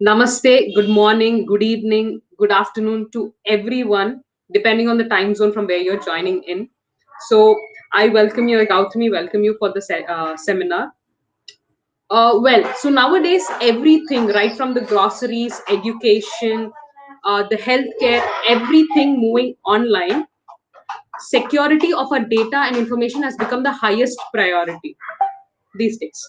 Namaste, good morning, good evening, good afternoon to everyone, depending on the time zone from where you're joining in. So I welcome you, Gautami, welcome you for the seminar. So nowadays, everything, right from the groceries, education, the healthcare, everything moving online, security of our data and information has become the highest priority these days.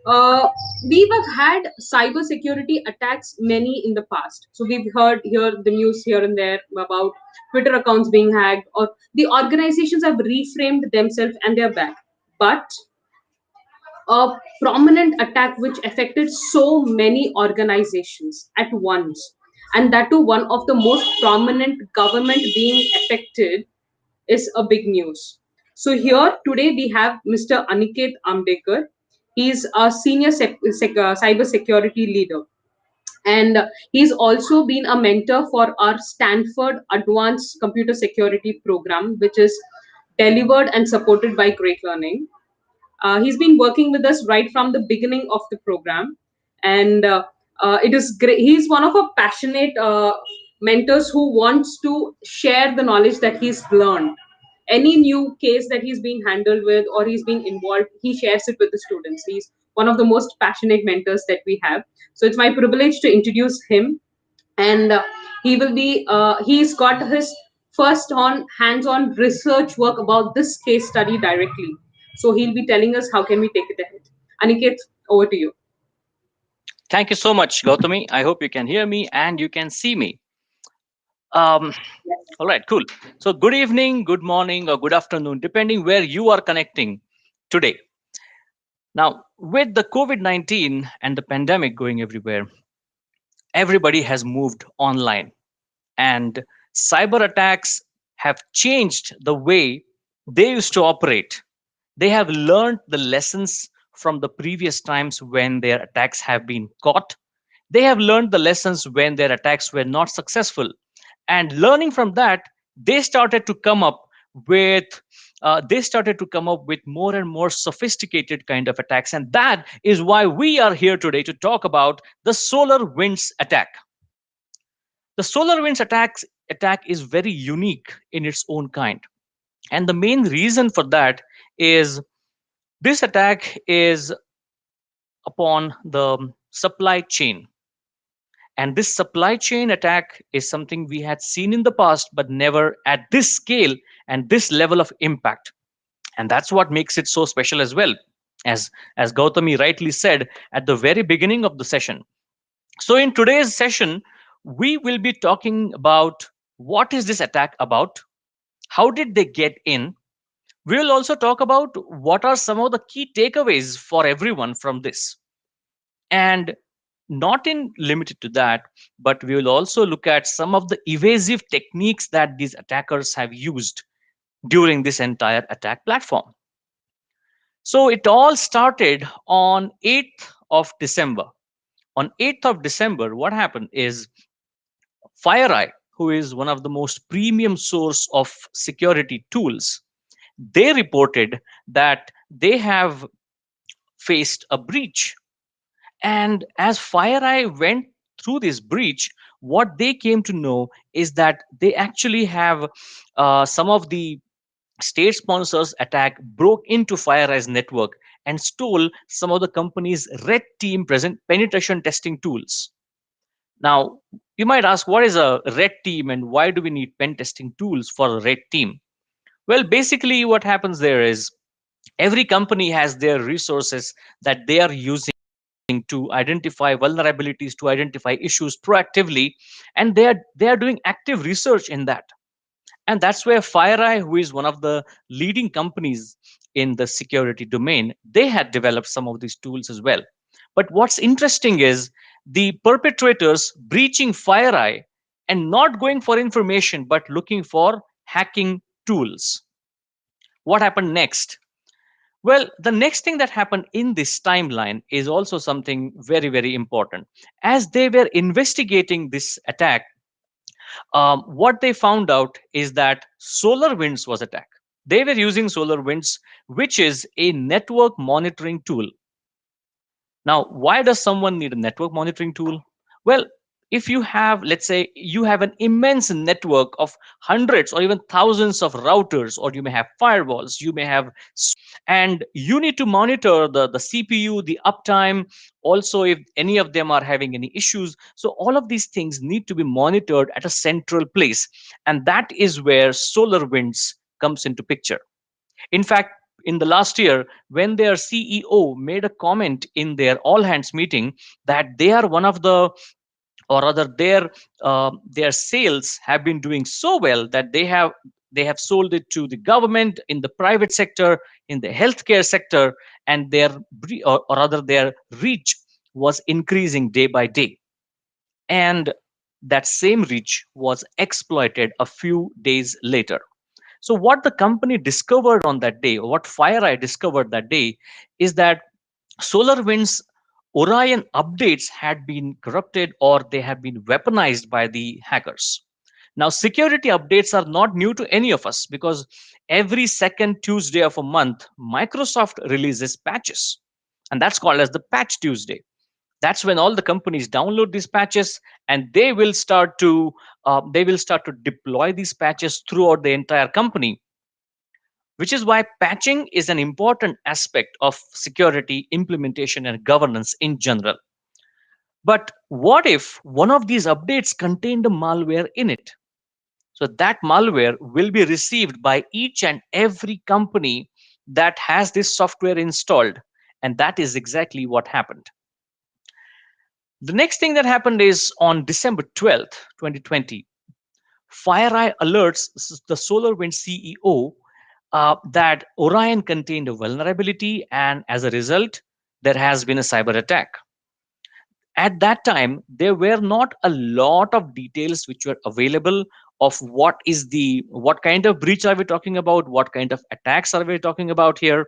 Uh, we have had cyber security attacks many in the past. So we've heard here the news here and there about Twitter accounts being hacked, or the organizations have reframed themselves and they're back. But a prominent attack which affected so many organizations at once, and that too one of the most prominent government being affected, is a big news. So here today we have Mr. Aniket Andekar. He's a senior cyber security leader, and he's also been a mentor for our Stanford Advanced Computer Security program, which is delivered and supported by Great Learning. He's been working with us right from the beginning of the program, and it is great. He's one of our passionate mentors who wants to share the knowledge that he's learned. Any new case that he's being handled with or he's being involved, he shares it with the students. He's one of the most passionate mentors that we have. So it's my privilege to introduce him, and he will be. He's got his first on hands-on research work about this case study directly. So he'll be telling us how can we take it ahead. Aniket, over to you. Thank you so much, Gautami. I hope you can hear me and you can see me. Um, all right, cool. So, good evening, good morning, or good afternoon, depending where you are connecting today. Now, with the COVID-19 and the pandemic going everywhere, everybody has moved online, and cyber attacks have changed the way they used to operate. They have learned the lessons from the previous times when their attacks have been caught. They have learned the lessons when their attacks were not successful. And learning from that, they started to come up with more and more sophisticated kind of attacks. And that is why we are here today to talk about the SolarWinds attack. The SolarWinds attack is very unique in its own kind. And the main reason for that is this attack is upon the supply chain. And this supply chain attack is something we had seen in the past, but never at this scale and this level of impact. And that's what makes it so special as well, as Gautami rightly said at the very beginning of the session. So in today's session, we will be talking about what is this attack about, how did they get in. We will also talk about what are some of the key takeaways for everyone from this. And not in limited to that, but we will also look at some of the evasive techniques that these attackers have used during this entire attack platform. So it all started on 8th of December. On 8th of December, what happened is FireEye, who is one of the most premium source of security tools, they reported that they have faced a breach. And as FireEye went through this breach, what they came to know is that they actually have some of the state sponsors attack broke into FireEye's network and stole some of the company's red team present penetration testing tools. Now, you might ask, what is a red team and why do we need pen testing tools for a red team? Well, basically, what happens there is every company has their resources that they are using to identify vulnerabilities, to identify issues proactively, and they are doing active research in that. And that's where FireEye, who is one of the leading companies in the security domain, they had developed some of these tools as well. But what's interesting is the perpetrators breaching FireEye and not going for information, but looking for hacking tools. What happened next? Well, the next thing that happened in this timeline is also something very, very important. As they were investigating this attack, What they found out is that SolarWinds was attacked. They were using SolarWinds, which is a network monitoring tool. Now, why does someone need a network monitoring tool? Well, if you have, let's say, you have an immense network of hundreds or even thousands of routers, or you may have firewalls, you may have, and you need to monitor the CPU, the uptime, also if any of them are having any issues. So all of these things need to be monitored at a central place. And that is where SolarWinds comes into picture. In fact, in the last year, when their CEO made a comment in their all hands meeting that they are one of the, or rather their sales have been doing so well that they have sold it to the government, in the private sector, in the healthcare sector, and or rather their reach was increasing day by day. And that same reach was exploited a few days later. So what the company discovered on that day, or what FireEye discovered that day, is that SolarWinds Orion updates had been corrupted, or they have been weaponized by the hackers. Now, security updates are not new to any of us, because every second Tuesday of a month, Microsoft releases patches. And that's called as the Patch Tuesday. That's when all the companies download these patches, and they will start to deploy these patches throughout the entire company, which is why patching is an important aspect of security implementation and governance in general. But what if one of these updates contained a malware in it? So that malware will be received by each and every company that has this software installed. And that is exactly what happened. The next thing that happened is on December 12th, 2020, FireEye alerts the SolarWinds CEO that Orion contained a vulnerability, and as a result, there has been a cyber attack. At that time, there were not a lot of details which were available of what kind of breach are we talking about, what kind of attacks are we talking about here.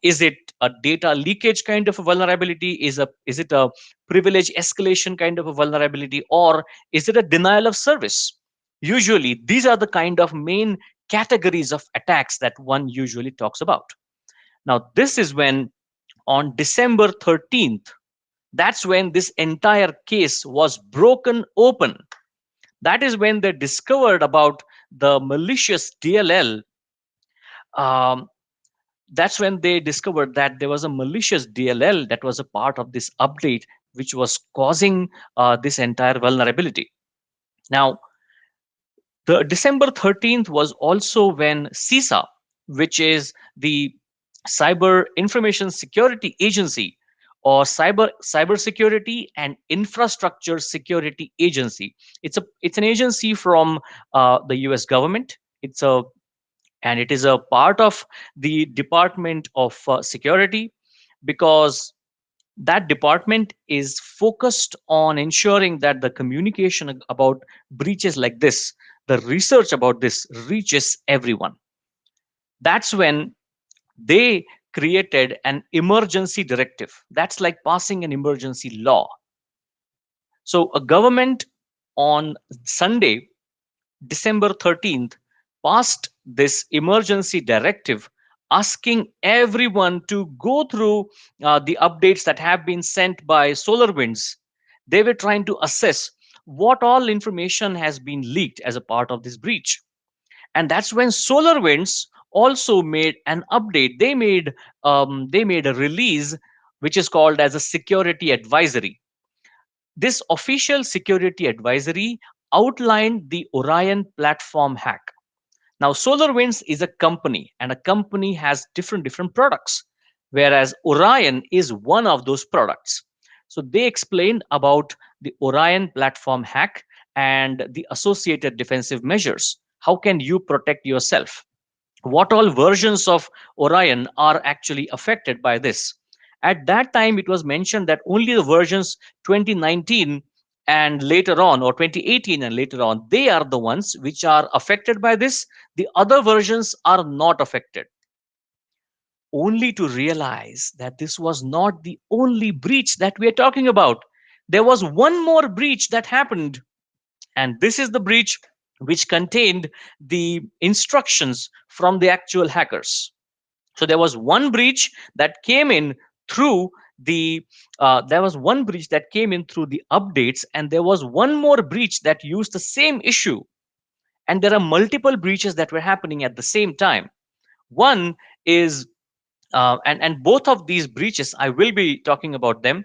Is it a data leakage kind of a vulnerability? Is it a privilege escalation kind of a vulnerability, or is it a denial of service? Usually these are the kind of main categories of attacks that one usually talks about. Now this is when, on December 13th, that's when this entire case was broken open. That is when they discovered about the malicious DLL. Um, that's when they discovered that there was a malicious DLL that was a part of this update, which was causing this entire vulnerability. Now, the December 13th was also when CISA, which is the Cyber Information Security Agency, or Cybersecurity and Infrastructure Security Agency. It's an agency from the U.S. government. It is a part of the Department of Security, because that department is focused on ensuring that the communication about breaches like this, the research about this, reaches everyone. That's when they created an emergency directive. That's like passing an emergency law. So a government on Sunday, December 13th, passed this emergency directive, asking everyone to go through the updates that have been sent by SolarWinds. They were trying to assess what all information has been leaked as a part of this breach. And that's when SolarWinds also made an update. They made a release which is called as a security advisory. This official security advisory outlined the Orion platform hack. Now, SolarWinds is a company, and a company has different products, whereas Orion is one of those products. So they explained about the Orion platform hack and the associated defensive measures. How can you protect yourself? What all versions of Orion are actually affected by this? At that time, it was mentioned that only the versions 2019 and later on, or 2018 and later on, they are the ones which are affected by this. The other versions are not affected. Only to realize that this was not the only breach that we are talking about. There was one more breach that happened, And this is the breach which contained the instructions from the actual hackers. So there was one breach that came in through the there was one breach that came in through the updates, and there was one more breach that used the same issue. And there are multiple breaches that were happening at the same time. One is and both of these breaches, I will be talking about them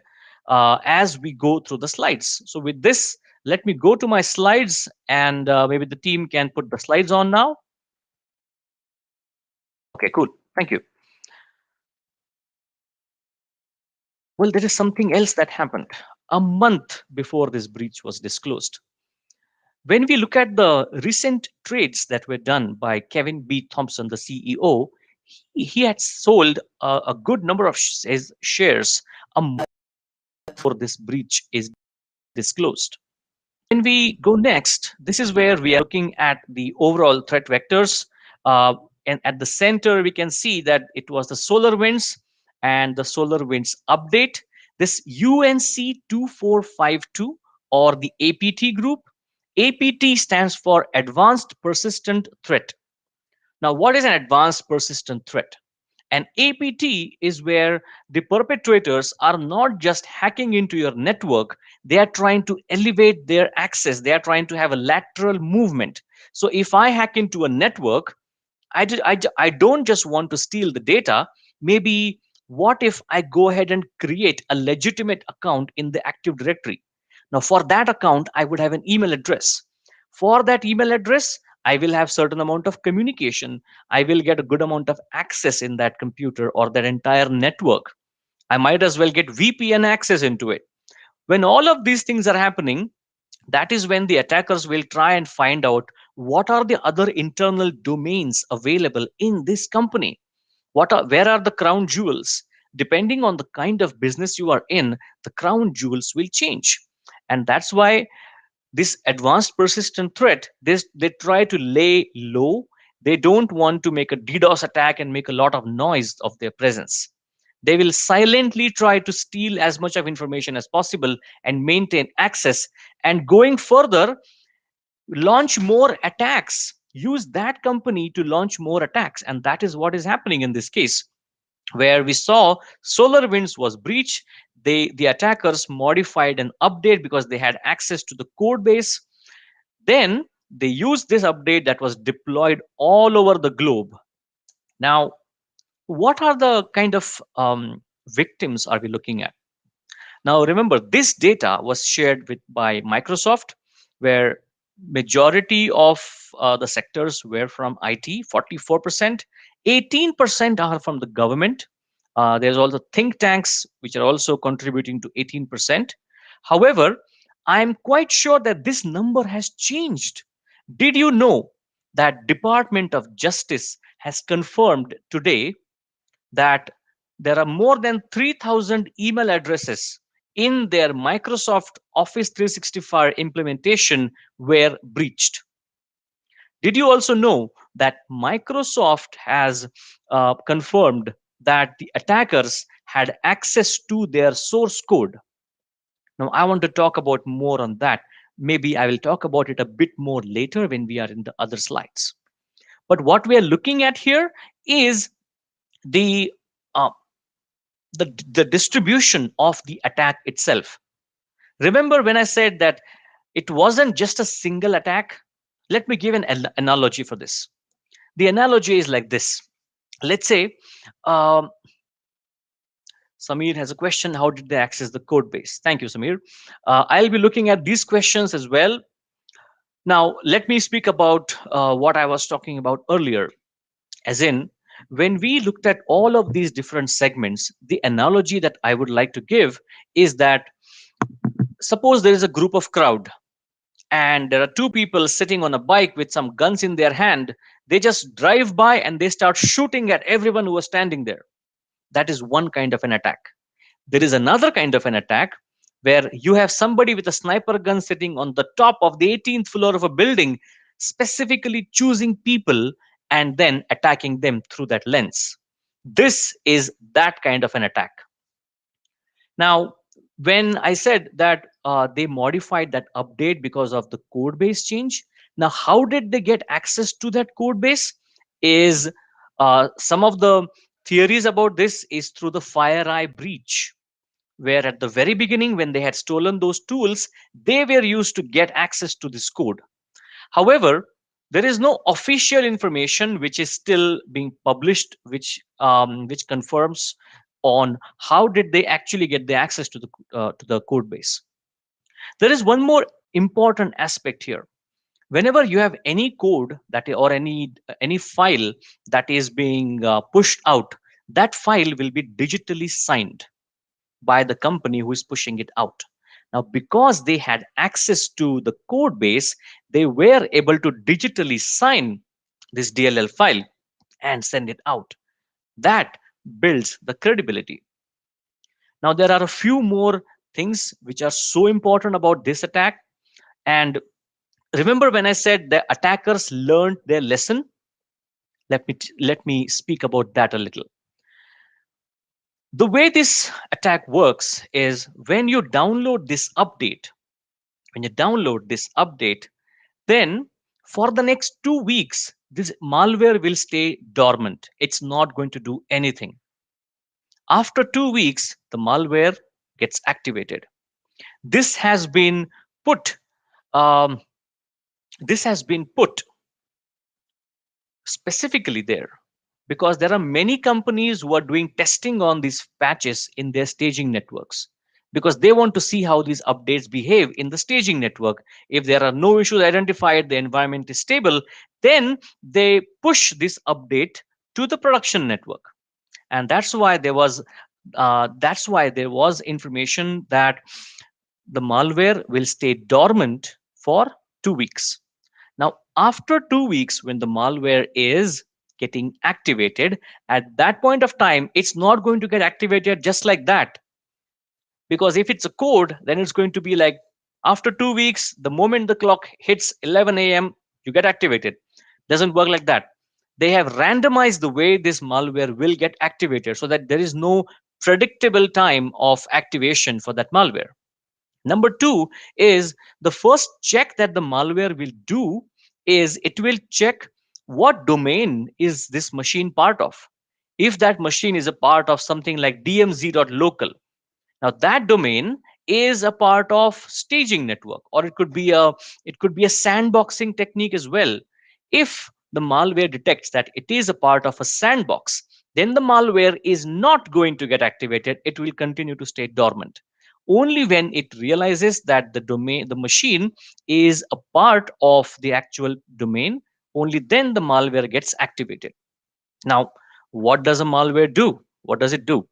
as we go through the slides. So with this, let me go to my slides, and maybe the team can put the slides on now. Okay, cool. Thank you. Well, there is something else that happened a month before this breach was disclosed. When we look at the recent trades that were done by Kevin B. Thompson, the CEO, he had sold a good number of his shares a month before this breach is disclosed. When we go next, this is where we are looking at the overall threat vectors. And at the center, we can see that it was the SolarWinds and the SolarWinds update. This UNC 2452 or the APT group. APT stands for Advanced Persistent Threat. Now, what is an advanced persistent threat? An APT is where the perpetrators are not just hacking into your network, they are trying to elevate their access. They are trying to have a lateral movement. So if I hack into a network, I don't just want to steal the data. Maybe what if I go ahead and create a legitimate account in the Active Directory? Now, for that account, I would have an email address. For that email address, I will have certain amount of communication. I will get a good amount of access in that computer or that entire network. I might as well get VPN access into it. When all of these things are happening, that is when the attackers will try and find out what are the other internal domains available in this company. Where are the crown jewels? Depending on the kind of business you are in, the crown jewels will change. And that's why this advanced persistent threat, they try to lay low. They don't want to make a DDoS attack and make a lot of noise of their presence. They will silently try to steal as much of information as possible and maintain access, and going further, launch more attacks. Use that company to launch more attacks. And that is what is happening in this case, where we saw SolarWinds was breached. The attackers modified an update because they had access to the code base. Then they used this update that was deployed all over the globe. Now, what are the kind of victims are we looking at? Now, remember, this data was shared by Microsoft, where majority of the sectors were from IT, 44%, 18% are from the government. There's also think tanks, which are also contributing to 18%. However, I'm quite sure that this number has changed. Did you know that Department of Justice has confirmed today that there are more than 3,000 email addresses in their Microsoft Office 365 implementation were breached? Did you also know that Microsoft has confirmed that the attackers had access to their source code? Now, I want to talk about more on that. Maybe I will talk about it a bit more later when we are in the other slides. But what we are looking at here is the uh, the distribution of the attack itself. Remember when I said that it wasn't just a single attack? Let me give an analogy for this. The analogy is like this. Let's say um, Samir has a question. How did they access the code base? Thank you, Samir. I'll be looking at these questions as well. Now, let me speak about what I was talking about earlier. As in, when we looked at all of these different segments, the analogy that I would like to give is that suppose there is a group of crowd and there are two people sitting on a bike with some guns in their hand. They just drive by and they start shooting at everyone who was standing there. That is one kind of an attack. There is another kind of an attack where you have somebody with a sniper gun sitting on the top of the 18th floor of a building, specifically choosing people and then attacking them through that lens. This is that kind of an attack. Now, When I said that they modified that update because of the code base change, now how did they get access to that code base? Is some of the theories about this is through the FireEye breach, where at the very beginning, when they had stolen those tools, they were used to get access to this code. However, there is no official information which is still being published, which confirms on how did they actually get the access to the code base. There is one more important aspect here. Whenever you have any code or any file that is being pushed out, that file will be digitally signed by the company who is pushing it out. Now, because they had access to the code base, they were able to digitally sign this DLL file and send it out. That builds the credibility. Now, there are a few more things which are so important about this attack. And remember when I said the attackers learned their lesson? Let me speak about that a little. The way this attack works is when you download this update, then for the next 2 weeks, this malware will stay dormant. It's not going to do anything. After 2 weeks, the malware gets activated. This has been put. Um, this has been put specifically there because there are many companies who are doing testing on these patches in their staging networks, because they want to see how these updates behave in the staging network. If there are no issues identified, the environment is stable, then they push this update to the production network. And that's why there was information that the malware will stay dormant for 2 weeks. Now, after 2 weeks, when the malware is getting activated, at that point of time, it's not going to get activated just like that. Because if it's a code, then it's going to be like after 2 weeks, the moment the clock hits 11 a.m., you get activated. Doesn't work like that. They have randomized the way this malware will get activated so that there is no predictable time of activation for that malware. Number two is the first check that the malware will do is it will check what domain is this machine part of. If that machine is a part of something like dmz.local, now that domain is a part of staging network, or it could be a sandboxing technique as well. If the malware detects that it is a part of a sandbox, then the malware is not going to get activated. It will continue to stay dormant. Only when it realizes that the machine is a part of the actual domain, only then the malware gets activated. Now, what does a malware do? What does it do?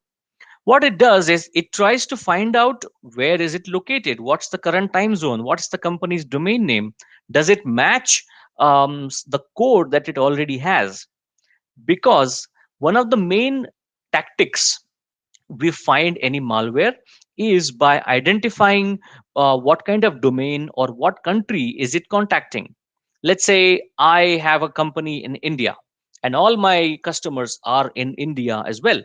What it does is it tries to find out where is it located, what's the current time zone, what's the company's domain name, does it match the code that it already has. Because one of the main tactics we find any malware is by identifying what kind of domain or what country is it contacting. Let's say I have a company in India and all my customers are in India as well,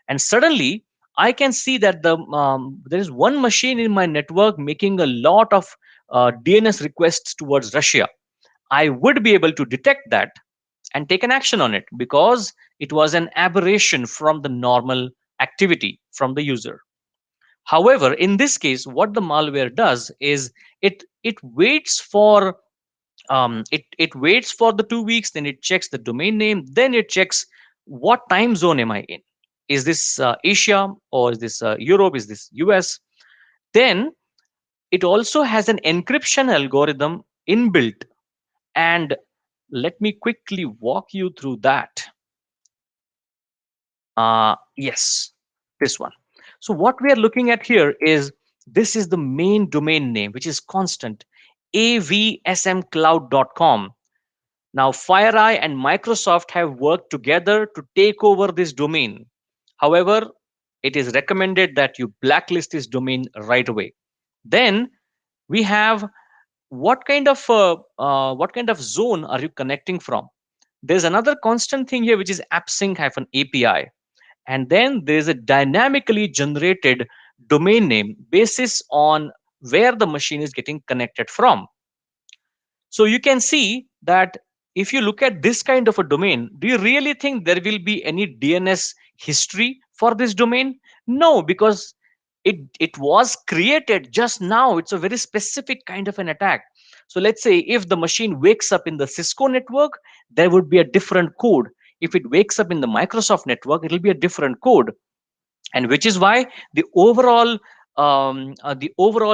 and suddenly I can see that there is one machine in my network making a lot of DNS requests towards Russia. I would be able to detect that and take an action on it because it was an aberration from the normal activity from the user. However, in this case, what the malware does is it waits for the 2 weeks, then it checks the domain name, then it checks what time zone am I in. Is this Asia, or is this Europe? Is this US? Then it also has an encryption algorithm inbuilt. And let me quickly walk you through that. Yes, this one. So what we are looking at here is this is the main domain name, which is constant, avsmcloud.com. Now, FireEye and Microsoft have worked together to take over this domain. However, it is recommended that you blacklist this domain right away. Then we have what kind of zone are you connecting from? There's another constant thing here, which is appsync-api. And then there's a dynamically generated domain name basis on where the machine is getting connected from. So you can see that if you look at this kind of a domain, do you really think there will be any DNS history for this domain? No, because it was created just now. It's a very specific kind of an attack. So let's say if the machine wakes up in the Cisco network, there would be a different code. If it wakes up in the Microsoft network, it will be a different code, and which is why the overall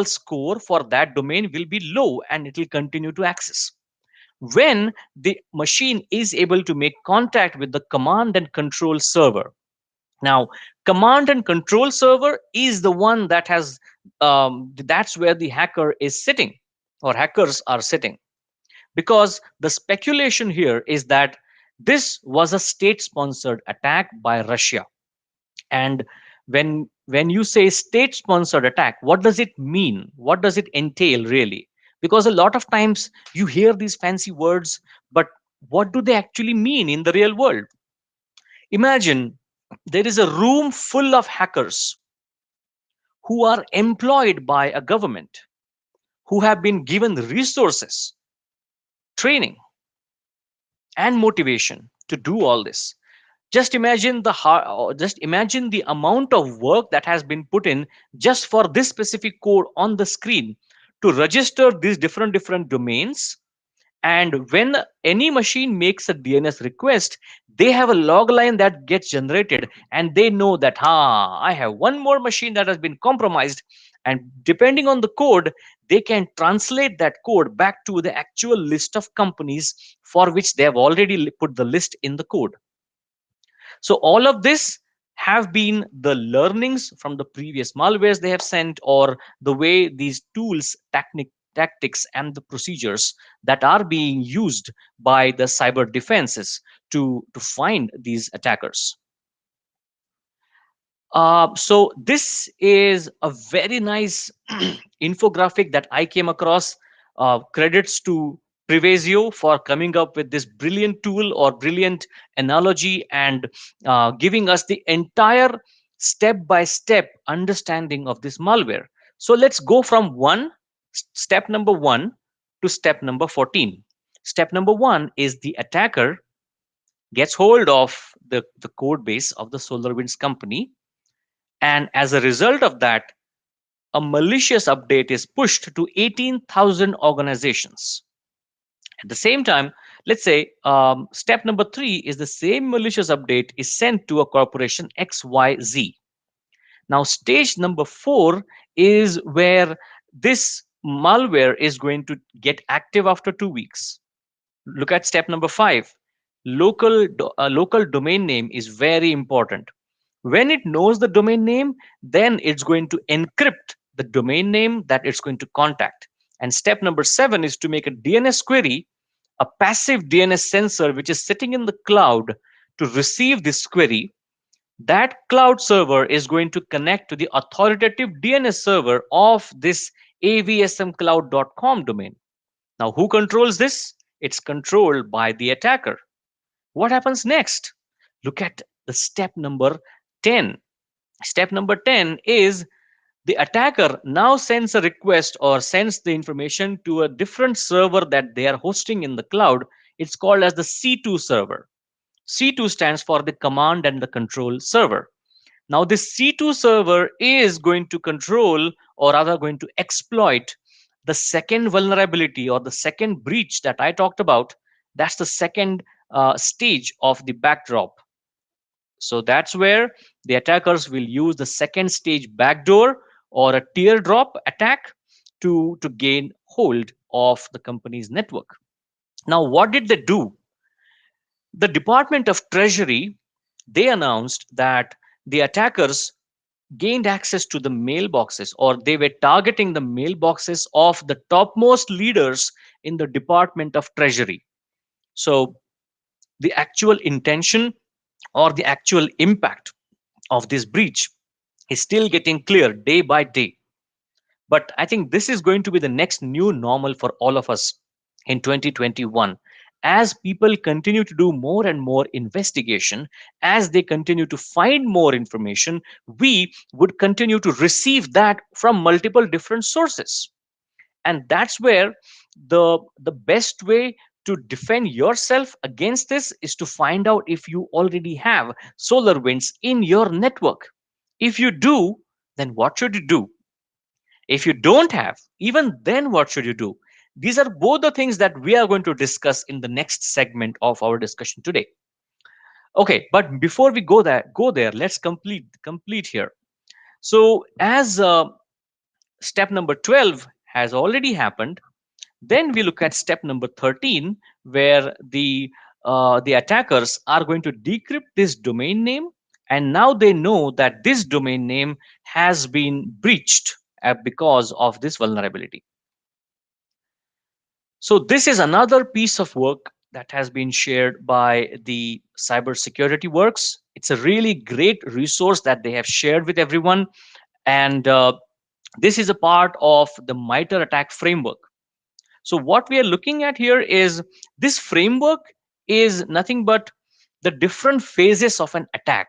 score for that domain will be low, and it will continue to access when the machine is able to make contact with the command and control server. Now, command and control server is the one that has that's where the hacker is sitting, or hackers are sitting, because the speculation here is that this was a state sponsored attack by Russia. And when you say state sponsored attack, what does it mean? What does it entail really? Because a lot of times you hear these fancy words, but what do they actually mean in the real world? Imagine there is a room full of hackers who are employed by a government, who have been given resources, training, and motivation to do all this. Just imagine the amount of work that has been put in just for this specific code on the screen to register these different domains. And when any machine makes a DNS request, they have a log line that gets generated, and they know that, I have one more machine that has been compromised. And depending on the code, they can translate that code back to the actual list of companies for which they have already put the list in the code. So all of this have been the learnings from the previous malwares they have sent, or the way these tools, tactics, and the procedures that are being used by the cyber defenses to find these attackers. So this is a very nice infographic that I came across. Credits to Prevasio for coming up with this brilliant tool or brilliant analogy, and giving us the entire step-by-step understanding of this malware. So let's go from step number one to step number 14. Step number one is the attacker gets hold of the code base of the SolarWinds company, and as a result of that, a malicious update is pushed to 18,000 organizations. At the same time, let's say step number three is the same malicious update is sent to a corporation XYZ. Now, stage number four is where this malware is going to get active after 2 weeks. Look at step number five. Local domain name is very important. When it knows the domain name, then it's going to encrypt the domain name that it's going to contact. And step number seven is to make a DNS query, a passive DNS sensor which is sitting in the cloud to receive this query. That cloud server is going to connect to the authoritative DNS server of this avsmcloud.com domain. Now, who controls this? It's controlled by the attacker. What happens next? Look at the step number 10. Step number 10 is the attacker now sends a request or sends the information to a different server that they are hosting in the cloud. It's called as the C2 server. C2 stands for the command and the control server. Now, this C2 server is going to control, or rather going to exploit, the second vulnerability or the second breach that I talked about. That's the second stage of the backdrop. So that's where the attackers will use the second stage backdoor or a teardrop attack to gain hold of the company's network. Now, what did they do? The Department of Treasury, they announced that the attackers gained access to the mailboxes, or they were targeting the mailboxes of the topmost leaders in the Department of Treasury. So the actual intention or the actual impact of this breach is still getting clear day by day. But I think this is going to be the next new normal for all of us in 2021. as people continue to do more and more investigation, as they continue to find more information, we would continue to receive that from multiple different sources. And that's where the best way to defend yourself against this is to find out if you already have SolarWinds in your network. If you do, then what should you do? If you don't have, even then what should you do? These are both the things that we are going to discuss in the next segment of our discussion today. Okay, but before we go there, let's complete here. So as step number 12 has already happened, then we look at step number 13, where the attackers are going to decrypt this domain name, and now they know that this domain name has been breached because of this vulnerability. So this is another piece of work that has been shared by the cybersecurity works. It's a really great resource that they have shared with everyone, and this is a part of the MITRE attack framework. So what we are looking at here is this framework is nothing but the different phases of an attack.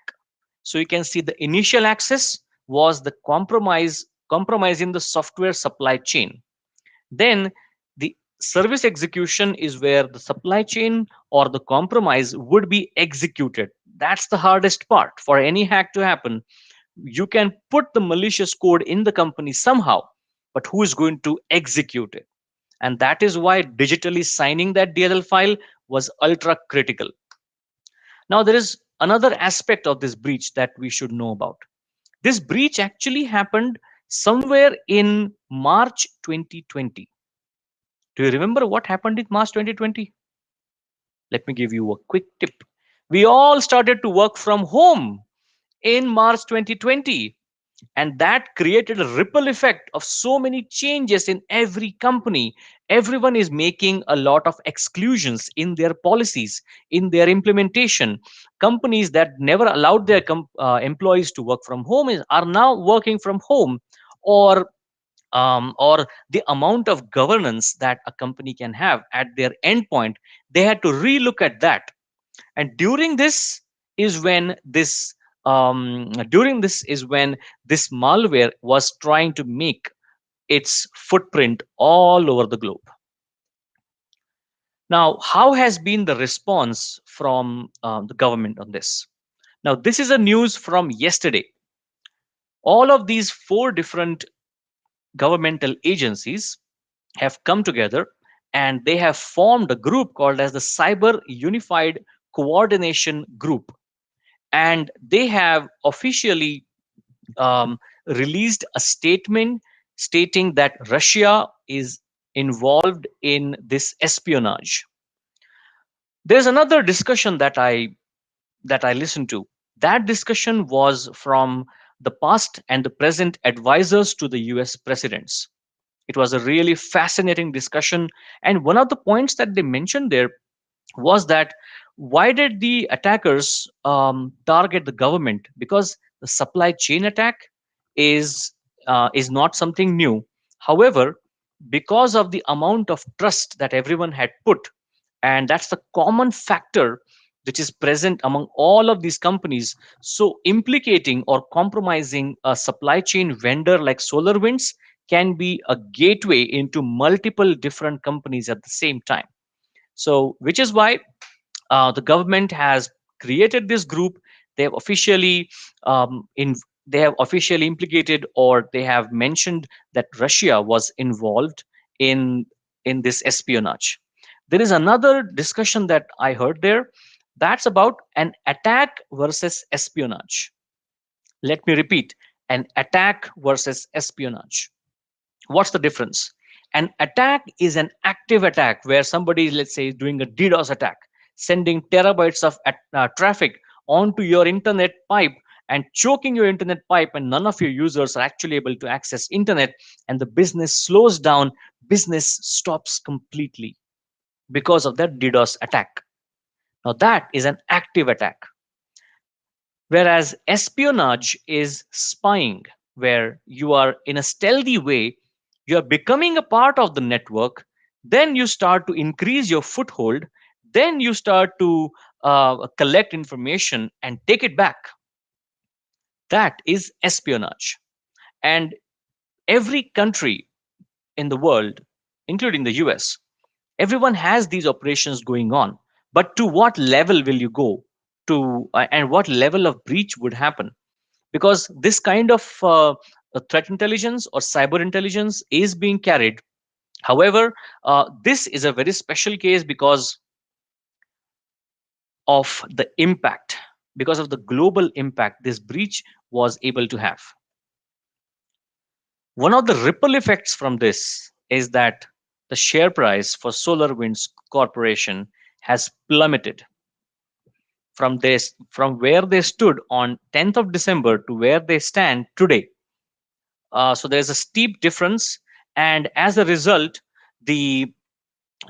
So you can see the initial access was the compromise in the software supply chain. Then the service execution is where the supply chain or the compromise would be executed. That's the hardest part for any hack to happen. You can put the malicious code in the company somehow, but who is going to execute it? And that is why digitally signing that DLL file was ultra critical. Now, there is another aspect of this breach that we should know about. This breach actually happened somewhere in March 2020. Do you remember what happened in March 2020? Let me give you a quick tip. We all started to work from home in March 2020, and that created a ripple effect of so many changes in every company. Everyone is making a lot of exclusions in their policies, in their implementation. Companies that never allowed their employees to work from home are now working from home, or or the amount of governance that a company can have at their endpoint, they had to relook at that. And is when this during this is when this malware was trying to make its footprint all over the globe. Now, how has been the response from the government on this? Now, this is a news from yesterday. All of these four different governmental agencies have come together, and they have formed a group called as the Cyber Unified Coordination Group, and they have officially released a statement stating that Russia is involved in this espionage. There's another discussion that I listened to. That discussion was from the past and the present advisors to the US presidents. It was a really fascinating discussion, and one of the points that they mentioned there was that why did the attackers target the government? Because the supply chain attack is not something new. However, because of the amount of trust that everyone had put, and that's the common factor which is present among all of these companies, so implicating or compromising a supply chain vendor like SolarWinds can be a gateway into multiple different companies at the same time. So which is why the government has created this group. They have officially in they have officially implicated, or they have mentioned that Russia was involved in this espionage. There is another discussion that I heard there, that's about an attack versus espionage. Let me repeat: an attack versus espionage. What's the difference? An attack is an active attack where somebody, let's say, is doing a DDoS attack, sending terabytes of traffic onto your internet pipe and choking your internet pipe, and none of your users are actually able to access internet, and the business slows down, business stops completely because of that DDoS attack. Now that is an active attack. Whereas espionage is spying, where you are in a stealthy way, you are becoming a part of the network, then you start to increase your foothold, then you start to collect information and take it back. That is espionage. And every country in the world, including the US, everyone has these operations going on. But to what level will you go to, and what level of breach would happen? Because this kind of threat intelligence or cyber intelligence is being carried. However, this is a very special case because of the impact, because of the global impact this breach was able to have. One of the ripple effects from this is that the share price for SolarWinds Corporation has plummeted from where they stood on 10th of December to where they stand today. So there's a steep difference, and as a result, the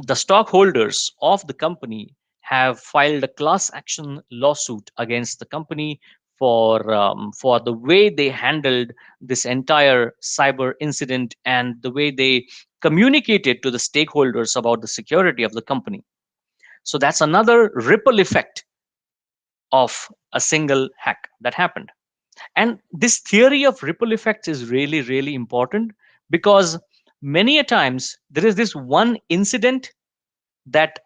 the stockholders of the company have filed a class action lawsuit against the company for the way they handled this entire cyber incident and the way they communicated to the stakeholders about the security of the company. So that's another ripple effect of a single hack that happened. And this theory of ripple effects is really, really important because many a times there is this one incident that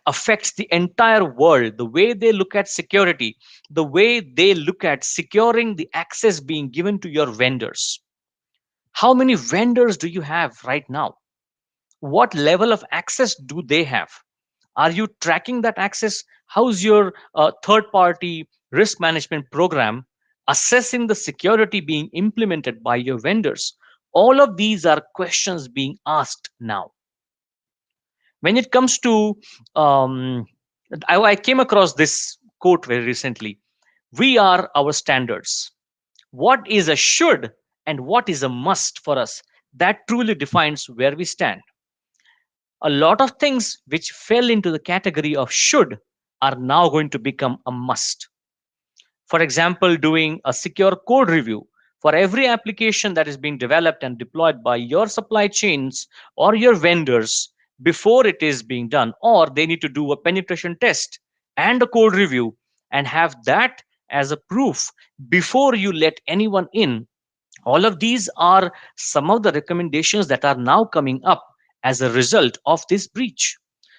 affects the entire world, the way they look at security, the way they look at securing the access being given to your vendors. How many vendors do you have right now? What level of access do they have? Are you tracking that access? How's your third party risk management program assessing the security being implemented by your vendors? All of these are questions being asked now. When it comes to, um, I came across this quote very recently. We are our standards. What is a should and what is a must for us? That truly defines where we stand. A lot of things which fell into the category of should are now going to become a must. For example, doing a secure code review for every application that is being developed and deployed by your supply chains or your vendors before it is being done, or they need to do a penetration test and a code review and have that as a proof before you let anyone in. All of these are some of the recommendations that are now coming up as a result of this breach.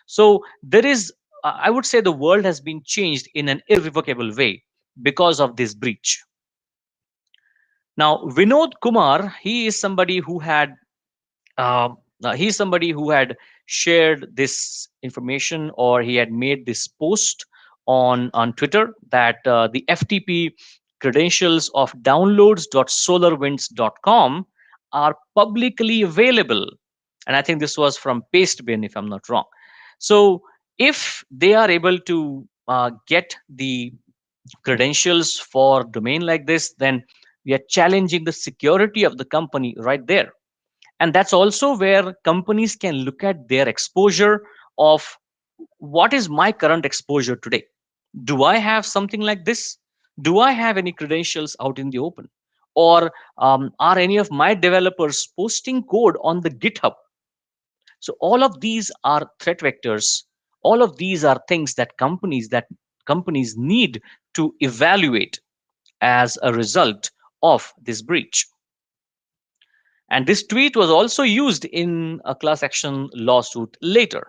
So there is, I would say, the world has been changed in an irrevocable way because of this breach. Now, Vinod Kumar, he is somebody who had uh, he's somebody who had shared this information, or he had made this post on Twitter that the FTP credentials of downloads.solarwinds.com are publicly available. And I think this was from Pastebin, if I'm not wrong. So if they are able to get the credentials for domain like this, then we are challenging the security of the company right there. And that's also where companies can look at their exposure of what is my current exposure today. Do I have something like this? Do I have any credentials out in the open? Or are any of my developers posting code on the GitHub? So all of these are threat vectors. All of these are things that companies need to evaluate as a result of this breach. And this tweet was also used in a class action lawsuit later.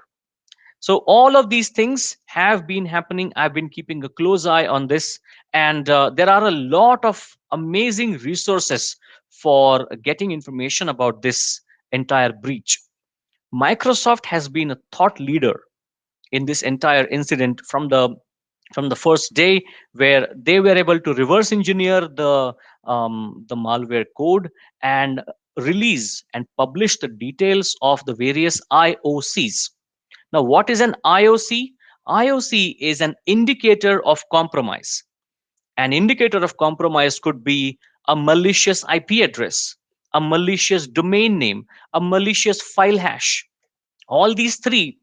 So all of these things have been happening. I've been keeping a close eye on this, and there are a lot of amazing resources for getting information about this entire breach. Microsoft has been a thought leader in this entire incident from the first day, where they were able to reverse engineer the malware code and release and publish the details of the various IOCs. Now, what is an IOC? IOC is an indicator of compromise. An indicator of compromise could be a malicious IP address, a malicious domain name, a malicious file hash. All these three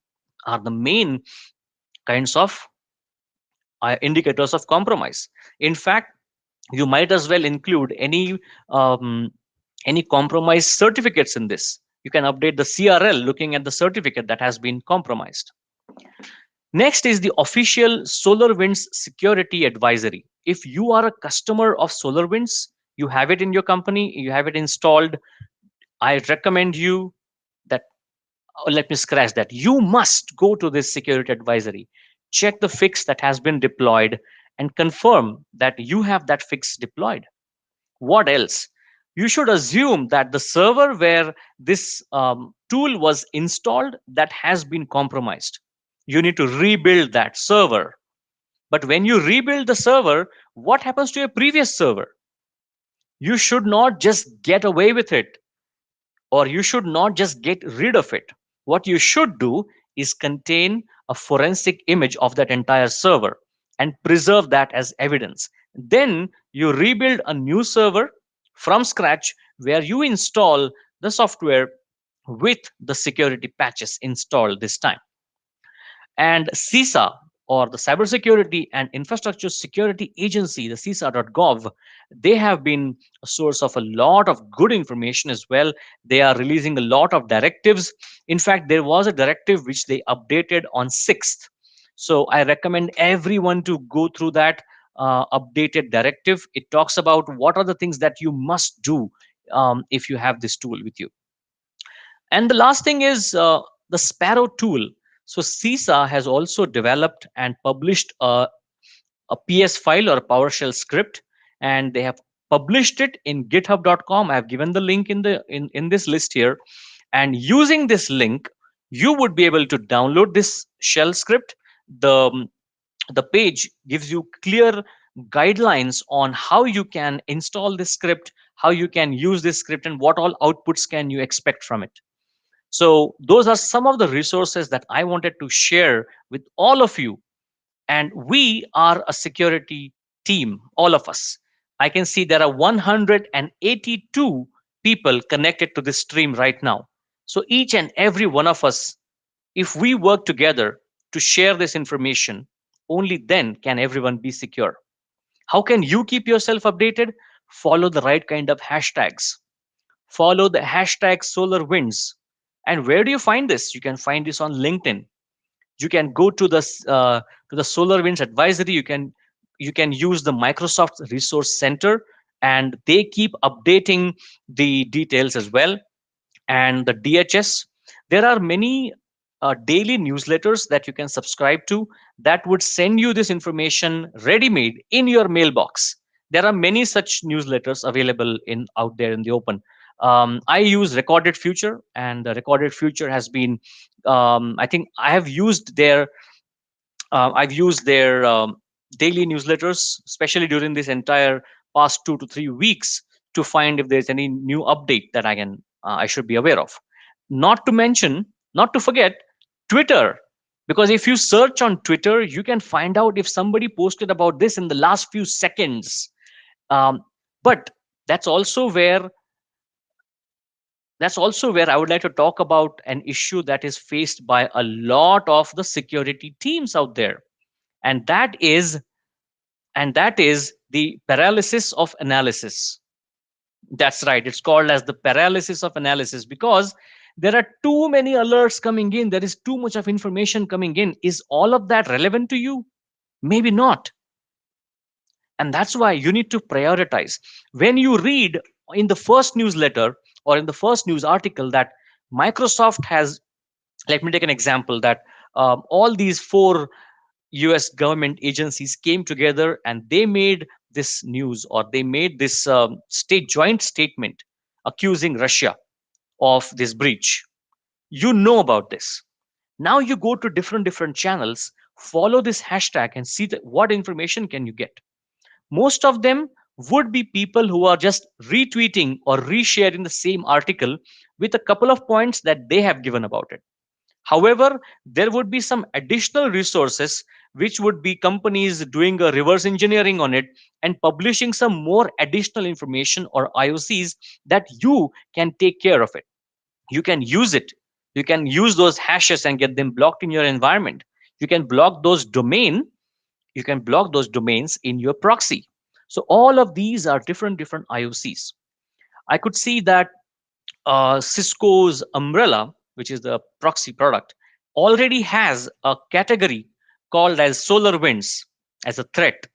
are the main kinds of indicators of compromise. In fact, you might as well include um, any compromise certificates in this. You can update the CRL looking at the certificate that has been compromised. Next is the official SolarWinds security advisory. If you are a customer of SolarWinds, you have it in your company, you have it installed, I recommend you that, let me scratch that. You must go to this security advisory, check the fix that has been deployed, and confirm that you have that fix deployed. What else? You should assume that the server where this tool was installed, that has been compromised. You need to rebuild that server. But when you rebuild the server, what happens to your previous server? You should not just get away with it, or you should not just get rid of it. What you should do is contain a forensic image of that entire server and preserve that as evidence. Then you rebuild a new server from scratch where you install the software with the security patches installed this time. And CISA, or the Cybersecurity and Infrastructure Security Agency, the CISA.gov, they have been a source of a lot of good information as well. They are releasing a lot of directives. In fact, there was a directive which they updated on 6th. So I recommend everyone to go through that updated directive. It talks about what are the things that you must do if you have this tool with you. And the last thing is the Sparrow tool. So CISA has also developed and published a PS file or a PowerShell script, and they have published it in github.com. I have given the link in this list here. And using this link, you would be able to download this shell script. The page gives you clear guidelines on how you can install this script, how you can use this script, and what all outputs can you expect from it. So those are some of the resources that I wanted to share with all of you. And we are a security team, all of us. I can see there are 182 people connected to this stream right now. So each and every one of us, if we work together to share this information, only then can everyone be secure. How can you keep yourself updated? Follow the right kind of hashtags. Follow the hashtag SolarWinds. And where do you find this? You can find this on LinkedIn. You can go to the SolarWinds advisory. You can use the Microsoft Resource Center, and they keep updating the details as well. And the DHS, there are many daily newsletters that you can subscribe to that would send you this information ready made in your mailbox. There are many such newsletters available in out there in the open. I use Recorded Future, and the Recorded Future has been, I think I have used their I've used their daily newsletters, especially during this entire past 2 to 3 weeks, to find if there's any new update that I should be aware of. Not to mention, not to forget, Twitter, because if you search on Twitter, you can find out if somebody posted about this in the last few seconds. Um, but that's also where that's also where I would like to talk about an issue that is faced by a lot of the security teams out there, and that is the paralysis of analysis. That's right, it's called as the paralysis of analysis, because there are too many alerts coming in, there is too much of information coming in. Is all of that relevant to you? Maybe not. And that's why you need to prioritize. When you read in the first newsletter or in the first news article that Microsoft has, let me take an example, that all these four US government agencies came together and they made this news, or they made this state joint statement accusing Russia of this breach. You know about this. Now you go to different channels, follow this hashtag, and see what information can you get. Most of them would be people who are just retweeting or resharing the same article with a couple of points that they have given about it. However, there would be some additional resources, which would be companies doing a reverse engineering on it and publishing some more additional information or IOCs that you can take care of it. You can use it. You can use those hashes and get them blocked in your environment. You can block those domains in your proxy. So all of these are different IOCs. I could see that Cisco's Umbrella, which is the proxy product, already has a category called as Solarwinds as a threat.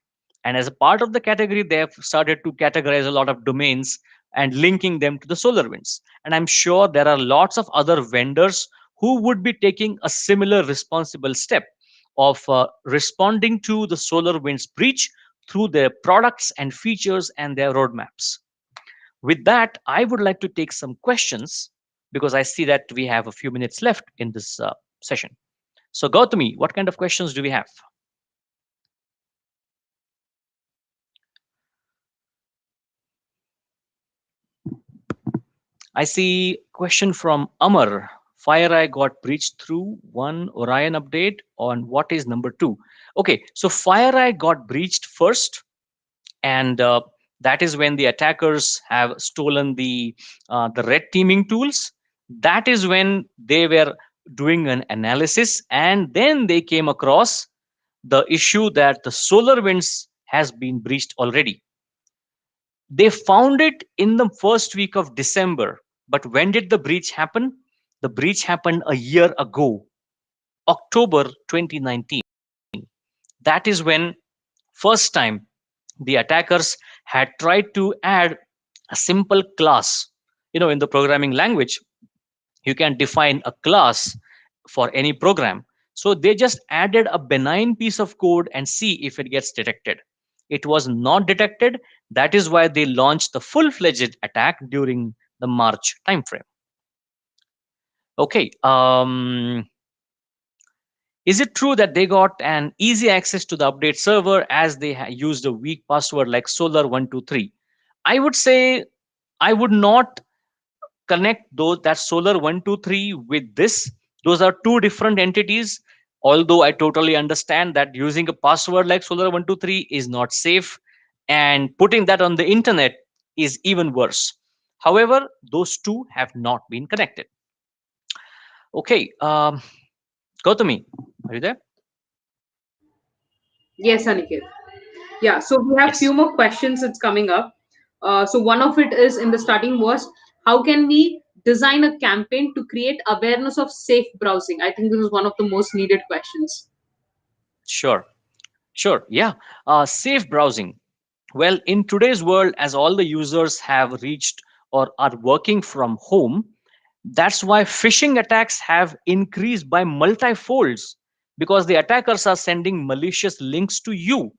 And as a part of the category, they have started to categorize a lot of domains and linking them to the Solarwinds. And I'm sure there are lots of other vendors who would be taking a similar responsible step of responding to the Solarwinds breach through their products and features and their roadmaps. With that, I would like to take some questions because I see that we have a few minutes left in this session. So, Gautami, what kind of questions do we have? I see question from Amar. FireEye got breached through one Orion update on what is number two. Okay, so FireEye got breached first, and that is when the attackers have stolen the red teaming tools. That is when they were doing an analysis, and then they came across the issue that the SolarWinds has been breached already. They found it in the first week of December. But when did the breach happen? The breach happened a year ago, October 2019. That is when first time the attackers had tried to add a simple class. In the programming language, you can define a class for any program. So they just added a benign piece of code and see if it gets detected. It was not detected. That is why they launched the full-fledged attack during the March timeframe. Okay. Is it true that they got an easy access to the update server as they used a weak password like Solar123? I would say I would not connect those that Solar123 with this. Those are two different entities. Although I totally understand that using a password like Solar123 is not safe, and putting that on the internet is even worse. However, those two have not been connected. Okay, Gautami, are you there? Yes, Aniket. Yeah, so we have Yes. few more questions that's coming up. So one of it is in the starting was how can we design a campaign to create awareness of safe browsing? I think this is one of the most needed questions. Sure. Sure. Yeah. Safe browsing. Well, in today's world, as all the users have reached or are working from home, that's why phishing attacks have increased by multifolds, because the attackers are sending malicious links to you.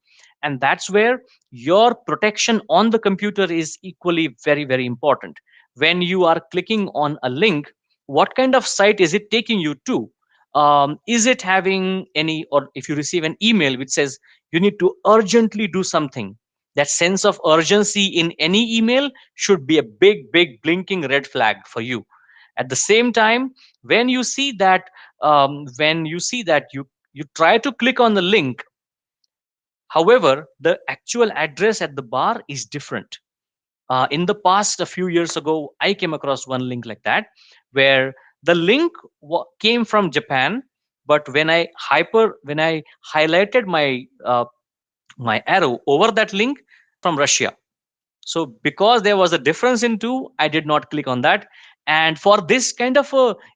And that's where your protection on the computer is equally very, very important. When you are clicking on a link, what kind of site is it taking you to? Is it having any, or if you receive an email which says you need to urgently do something, that sense of urgency in any email should be a big, big blinking red flag for you. At the same time, when you see that you try to click on the link, however, the actual address at the bar is different. In the past, a few years ago, I came across one link like that, where the link came from Japan, but when I highlighted my arrow over that link, from Russia. So because there was a difference in two, I did not click on that. And for this kind of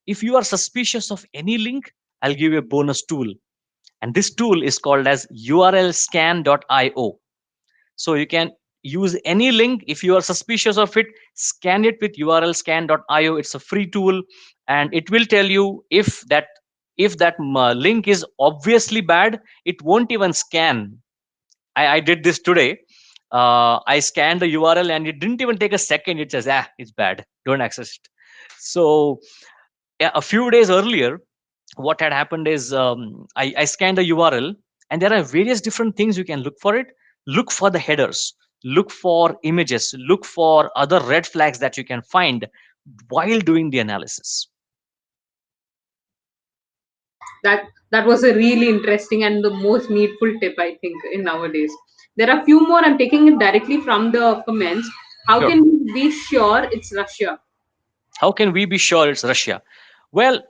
if you are suspicious of any link, I'll give you a bonus tool. And this tool is called as urlscan.io. So you can use any link. If you are suspicious of it, scan it with urlscan.io. It's a free tool, and it will tell you if that link is obviously bad, it won't even scan. I did this today. I scanned the URL and it didn't even take a second. It says, it's bad. Don't access it. So yeah, a few days earlier, what had happened is I scanned the URL, and there are various different things you can look for it. Look for the headers, look for images, look for other red flags that you can find while doing the analysis. That was a really interesting and the most needful tip I think in nowadays. There are few more. I'm taking it directly from the comments. How Sure. can we be sure it's Russia? How can we be sure it's Russia? Well,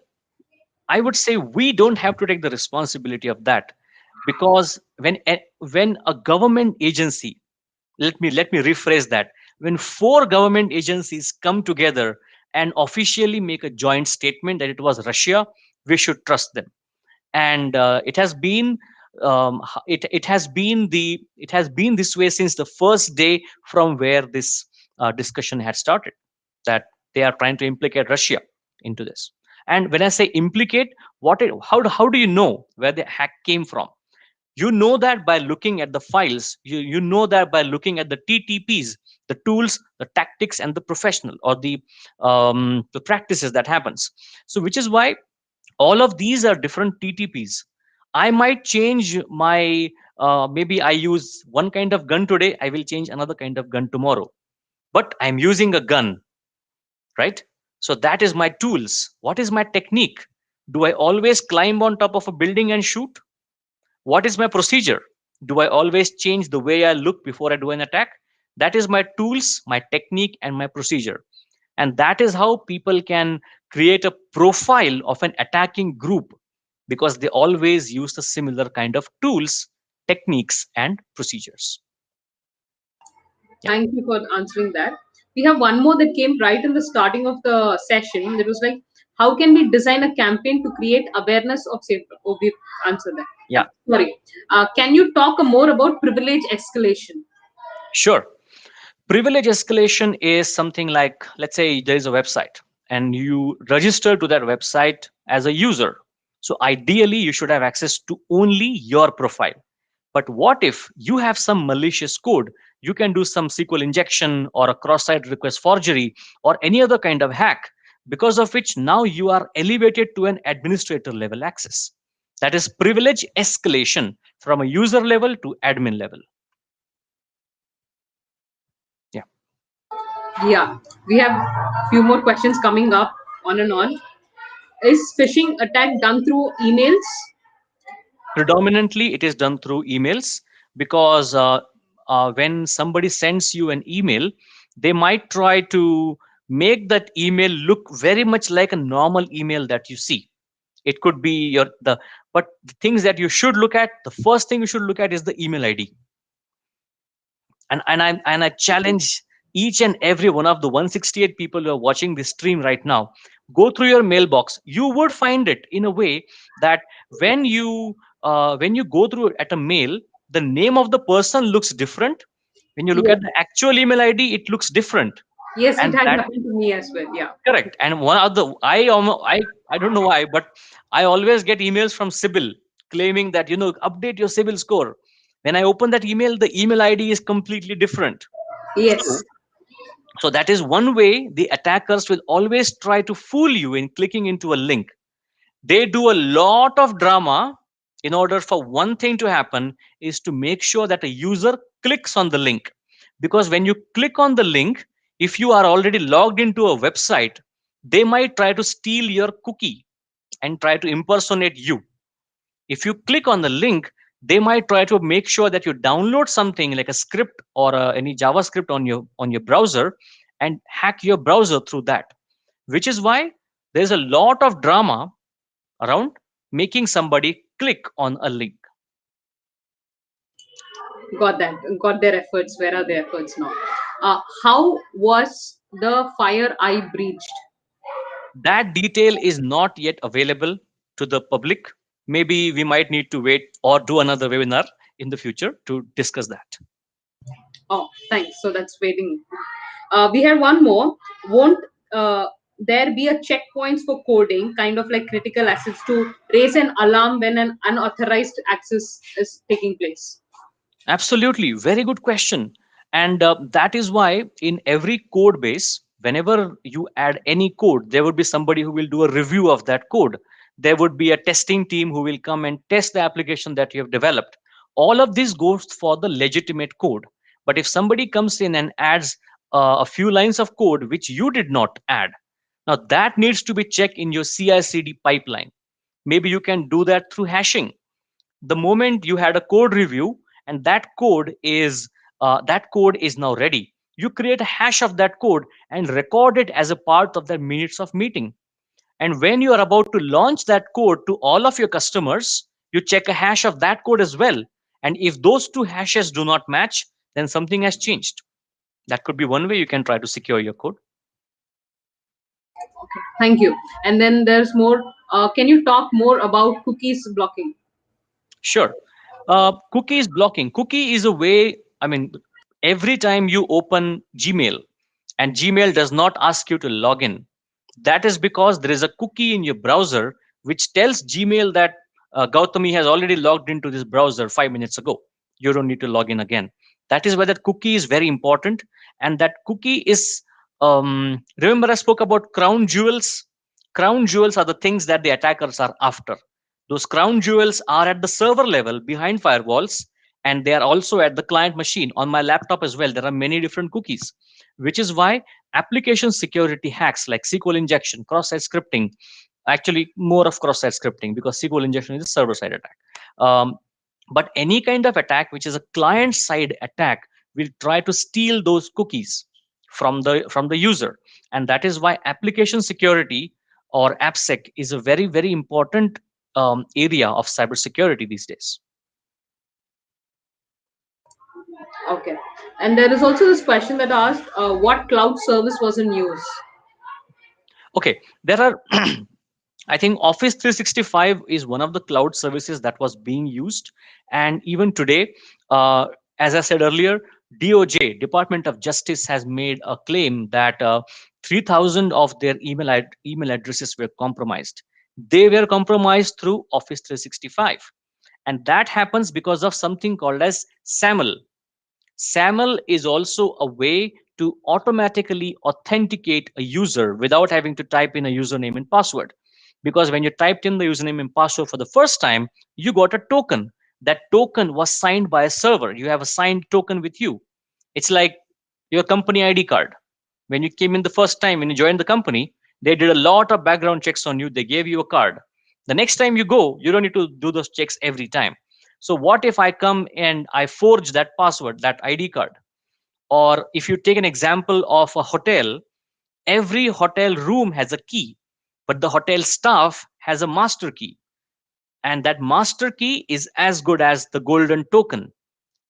I would say we don't have to take the responsibility of that, because when a government agency, let me rephrase that, when four government agencies come together and officially make a joint statement that it was Russia, we should trust them. And it has been it has been this way since the first day from where this discussion had started, that they are trying to implicate Russia into this. And when I say implicate, how do you know where the hack came from? You know that by looking at the files. You know that by looking at the TTPs, the tools, the tactics, and the professional, or the practices that happens. So which is why all of these are different TTPs. I might change my maybe I use one kind of gun today, I will change another kind of gun tomorrow, but I'm using a gun, right? So that is my tools. What is my technique? Do I always climb on top of a building and shoot? What is my procedure? Do I always change the way I look before I do an attack? That is my tools, my technique, and my procedure. And that is how people can create a profile of an attacking group, because they always use the similar kind of tools, techniques, and procedures. Yeah. Thank you for answering that. We have one more that came right in the starting of the session. It was like, how can we design a campaign to create awareness of safety? Oh, we answered that. Yeah. Sorry. Can you talk more about privilege escalation? Sure. Privilege escalation is something like, let's say there is a website and you register to that website as a user. So ideally, you should have access to only your profile. But what if you have some malicious code? You can do some SQL injection or a cross-site request forgery or any other kind of hack, because of which now you are elevated to an administrator level access. That is privilege escalation from a user level to admin level. Yeah. Yeah, we have few more questions coming up on and on. Is phishing attack done through emails? Predominantly, it is done through emails, because when somebody sends you an email, they might try to make that email look very much like a normal email that you see. It could be but the things that you should look at, the first thing you should look at is the email ID. And I challenge each and every one of the 168 people who are watching this stream right now, go through your mailbox. You would find it in a way that when you go through at a mail, the name of the person looks different. When you look Yes. at the actual email ID, it looks different. Yes, it And has that happened to me as well. Yeah. correct. And one other, I don't know why, but I always get emails from Sibyl claiming that, update your Sibyl score. When I open that email, the email ID is completely different. Yes. So, so that is one way the attackers will always try to fool you in clicking into a link. They do a lot of drama in order for one thing to happen, is to make sure that a user clicks on the link. Because when you click on the link, if you are already logged into a website, they might try to steal your cookie and try to impersonate you. If you click on the link, they might try to make sure that you download something like a script or any JavaScript on your browser, and hack your browser through that. Which is why there's a lot of drama around making somebody click on a link. Got that. Got their efforts. Where are their efforts now? How was the fire I breached? That detail is not yet available to the public. Maybe we might need to wait or do another webinar in the future to discuss that. Oh, thanks. So that's waiting. We have one more. Won't there be a checkpoints for coding, kind of like critical assets, to raise an alarm when an unauthorized access is taking place? Absolutely, very good question. And that is why in every code base, whenever you add any code, there would be somebody who will do a review of that code. There would be a testing team who will come and test the application that you have developed. All of this goes for the legitimate code. But if somebody comes in and adds a few lines of code which you did not add, now that needs to be checked in your CI/CD pipeline. Maybe you can do that through hashing. The moment you had a code review and that code is now ready, you create a hash of that code and record it as a part of the minutes of meeting. And when you are about to launch that code to all of your customers, you check a hash of that code as well. And if those two hashes do not match, then something has changed. That could be one way you can try to secure your code. Thank you. And then there's more. Can you talk more about cookies blocking? Sure. Cookies blocking. Cookie is a way, I mean, every time you open Gmail and Gmail does not ask you to log in, that is because there is a cookie in your browser which tells Gmail that Gautami has already logged into this browser 5 minutes ago. You don't need to log in again. That is why that cookie is very important. And that cookie is, remember, I spoke about crown jewels. Crown jewels are the things that the attackers are after. Those crown jewels are at the server level behind firewalls, and they are also at the client machine. On my laptop as well, there are many different cookies, which is why application security hacks like SQL injection, cross-site scripting, actually more of cross-site scripting because SQL injection is a server-side attack. Um, but any kind of attack which is a client-side attack will try to steal those cookies from the user, and that is why application security or AppSec is a very very important area of cybersecurity these days. Okay. And there is also this question that asked, what cloud service was in use? Okay, there are I think Office 365 is one of the cloud services that was being used. And even today, as I said earlier, DOJ, Department of Justice, has made a claim that 3,000 of their email addresses were compromised. They were compromised through Office 365. And that happens because of something called as SAML. SAML is also a way to automatically authenticate a user without having to type in a username and password. Because when you typed in the username and password for the first time, you got a token. That token was signed by a server. You have a signed token with you. It's like your company ID card. When you came in the first time, when you joined the company, they did a lot of background checks on you. They gave you a card. The next time you go, you don't need to do those checks every time. So what if I come and I forge that password, that ID card? Or if you take an example of a hotel, every hotel room has a key, but the hotel staff has a master key. And that master key is as good as the golden token.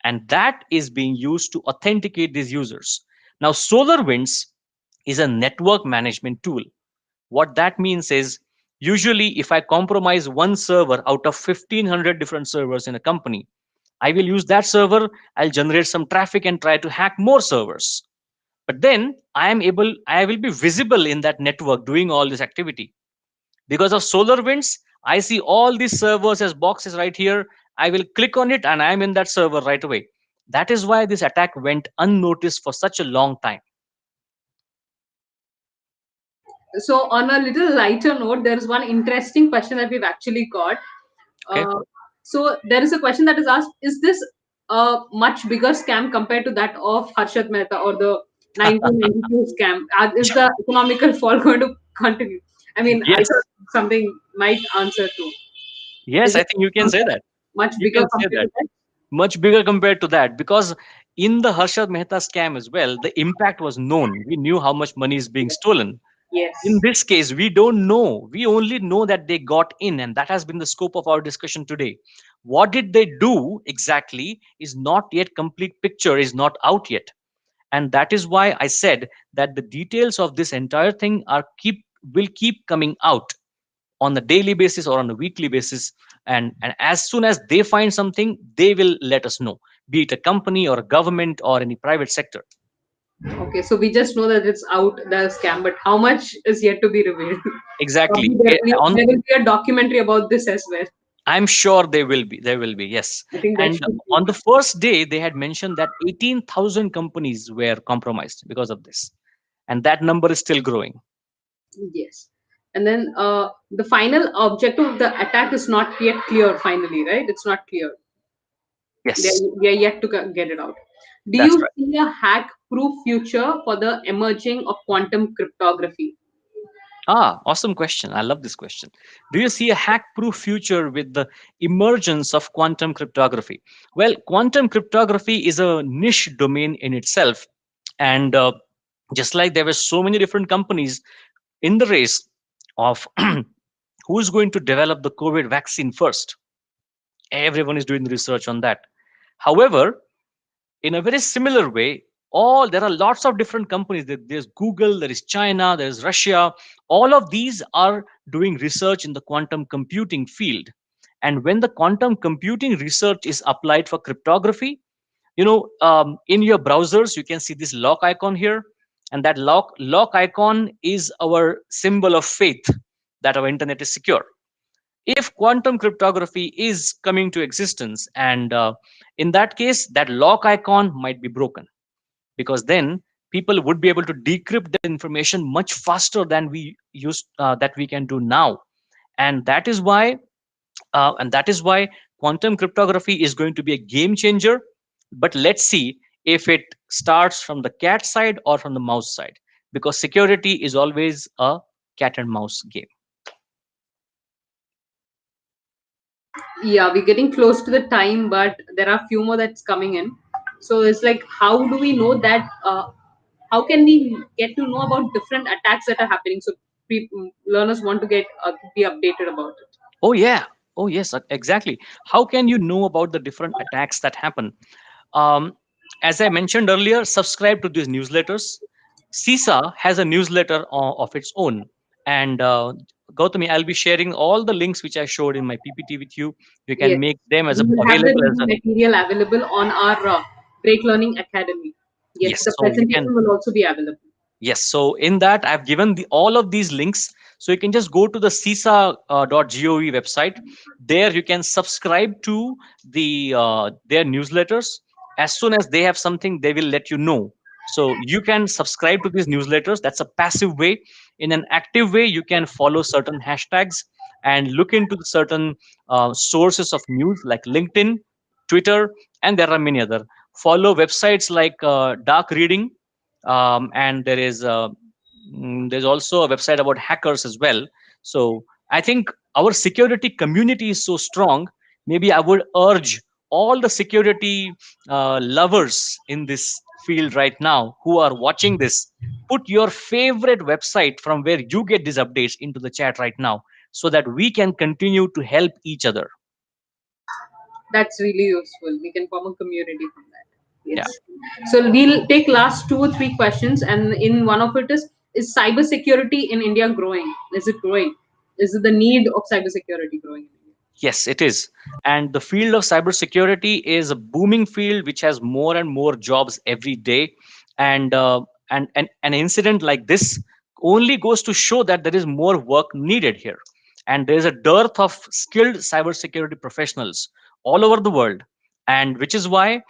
And that is being used to authenticate these users. Now, SolarWinds is a network management tool. What that means is, usually if I compromise one server out of 1,500 different servers in a company, I will use that server, I'll generate some traffic and try to hack more servers. But then I will be visible in that network doing all this activity. Because of SolarWinds, I see all these servers as boxes right here. I will click on it and I'm in that server right away. That is why this attack went unnoticed for such a long time. So, on a little lighter note, there is one interesting question that we've actually got. Okay. Uh, so, there is a question that is asked: is this a much bigger scam compared to that of Harshad Mehta or the 1992 scam? Is the economical fall going to continue? I mean, I Yes. thought something might answer to. Is Yes, I it think you can say that. much You bigger can say compared that. to that? Much bigger compared to that, because in the Harshad Mehta scam as well, the impact was known. We knew how much money is being stolen. In Yes. this case, we don't know. We only know that they got in, and that has been the scope of our discussion today. What did they do exactly is not yet complete picture, is not out yet. And that is why I said that the details of this entire thing are keep will keep coming out on a daily basis or on a weekly basis, and as soon as they find something, they will let us know, be it a company or a government or any private sector. Okay, so we just know that it's out the scam, but how much is yet to be revealed. Exactly. Probably On, there will be a documentary about this as well. I'm sure there will be, yes. I think that And should be. on the first day they had mentioned that 18,000 companies were compromised because of this, and that number is still growing. Yes. And then the final objective of the attack is not yet clear, finally, right? It's not clear. Yes, We are yet to get it out. Do that's you right. see a hack proof future for the emerging of quantum cryptography? Ah, awesome question. I love this question. Do you see a hack proof future with the emergence of quantum cryptography? Well, quantum cryptography is a niche domain in itself. And just like there were so many different companies in the race of who's going to develop the COVID vaccine first, everyone is doing research on that. However, in a very similar way, all there are lots of different companies. There's Google, there is China, there is Russia. All of these are doing research in the quantum computing field, And when the quantum computing research is applied for cryptography, in your browsers you can see this lock icon here, and that lock icon is our symbol of faith that our internet is secure. If quantum cryptography is coming to existence, and in that case that lock icon might be broken, because then people would be able to decrypt the information much faster than we can do now. And that is why quantum cryptography is going to be a game changer. But let's see if it starts from the cat side or from the mouse side, because security is always a cat and mouse game. Yeah, we're getting close to the time, but there are few more that's coming in. So it's like, how do we know that? How can we get to know about different attacks that are happening? So learners want to get be updated about it. Oh yeah. Oh yes, exactly. How can you know about the different attacks that happen? um, as I mentioned earlier, subscribe to these newsletters. CISA has a newsletter of its own. And Gautami, I'll be sharing all the links which I showed in my PPT with you. You can Yes, make them as we will have the available as reading a. material available on our Great Learning Academy. Yes, Yes, the so you can. presentation will also be available. Yes, so in that I've given all of these links. So you can just go to the CISA.gov website. There you can subscribe to their newsletters. As soon as they have something, they will let you know. So you can subscribe to these newsletters. That's a passive way. In an active way, you can follow certain hashtags and look into the certain sources of news like LinkedIn, Twitter, and there are many other. Follow websites like Dark Reading, and there's also a website about hackers as well. So I think our security community is so strong. Maybe I would urge all the security lovers in this field right now who are watching this, put your favorite website from where you get these updates into the chat right now, so that we can continue to help each other. That's really useful. We can form a community from that. Yes. Yeah. So we'll take last two or three questions, and in one of it is cybersecurity in India growing? Is it growing? Is it the need of cybersecurity growing in India? Yes, it is. And the field of cybersecurity is a booming field which has more and more jobs every day. And and an incident like this only goes to show that there is more work needed here. And there is a dearth of skilled cybersecurity professionals all over the world. And which is why